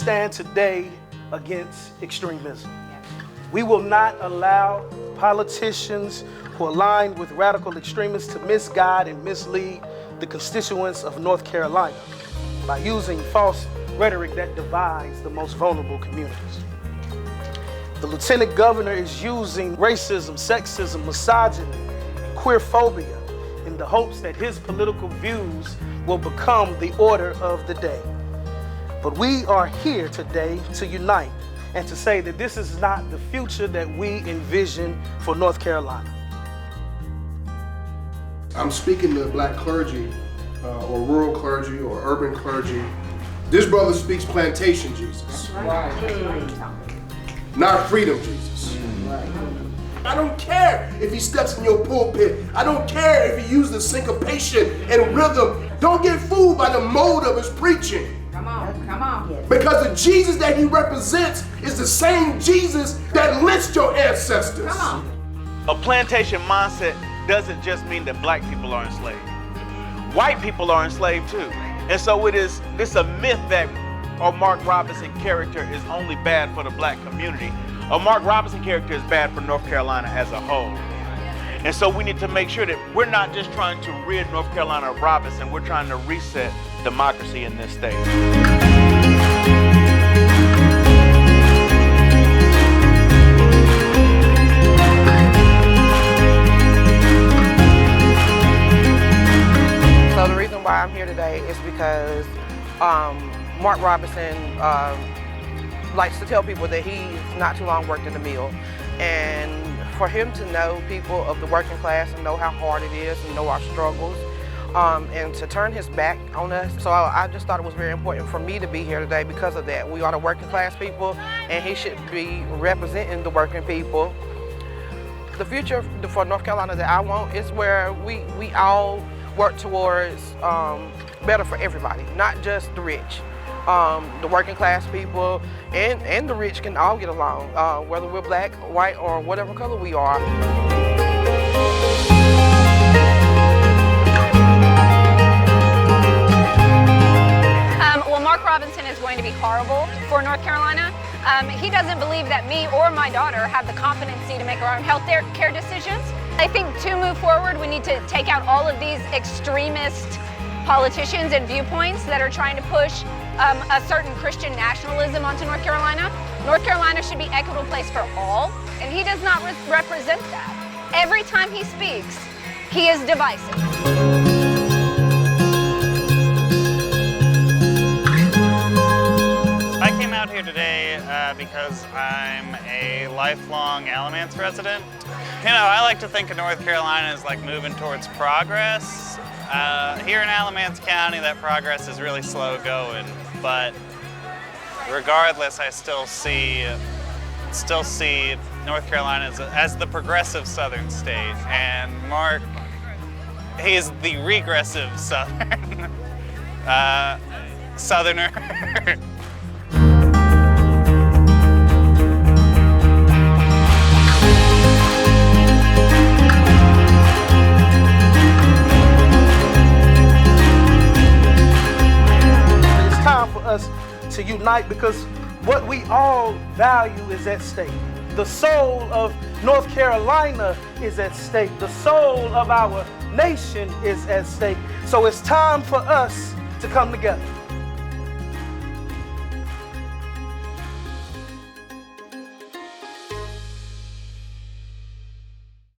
stand today against extremism. We will not allow politicians who align with radical extremists to misguide and mislead the constituents of North Carolina by using false rhetoric that divides the most vulnerable communities. The Lieutenant Governor is using racism, sexism, misogyny, and queerphobia in the hopes that his political views will become the order of the day. But we are here today to unite and to say that this is not the future that we envision for North Carolina. I'm speaking to black clergy, or rural clergy, or urban clergy. This brother speaks plantation Jesus. Right. Not freedom Jesus. Right. I don't care if he steps in your pulpit. I don't care if he uses syncopation and rhythm. Don't get fooled by the mode of his preaching. Come on, come on. Because the Jesus that he represents is the same Jesus that lynched your ancestors. Come on. A plantation mindset doesn't just mean that black people are enslaved. White people are enslaved too. And so it's a myth that a Mark Robinson character is only bad for the black community. A Mark Robinson character is bad for North Carolina as a whole. And so we need to make sure that we're not just trying to rid North Carolina of Robinson, we're trying to reset democracy in this state. So the reason why I'm here today is because Mark Robinson likes to tell people that he's not too long worked in the mill. And for him to know people of the working class and know how hard it is and know our struggles, and to turn his back on us. So I just thought it was very important for me to be here today because of that. We are the working class people, and he should be representing the working people. The future for North Carolina that I want is where we all work towards better for everybody, not just the rich. The working class people and the rich can all get along, whether we're black, white, or whatever color we are. Well, Mark Robinson is going to be horrible for North Carolina. He doesn't believe that me or my daughter have the competency to make our own health care decisions. I think to move forward, we need to take out all of these extremist politicians and viewpoints that are trying to push a certain Christian nationalism onto North Carolina. North Carolina should be an equitable place for all, and he does not represent that. Every time he speaks, he is divisive. I came out here today because I'm a lifelong Alamance resident. You know, I like to think of North Carolina as like moving towards progress. Here in Alamance County, that progress is really slow going, but regardless, I still see North Carolina as the progressive southern state, and Mark, he's the regressive southern southerner. Us to unite because what we all value is at stake. The soul of North Carolina is at stake. The soul of our nation is at stake. So it's time for us to come together.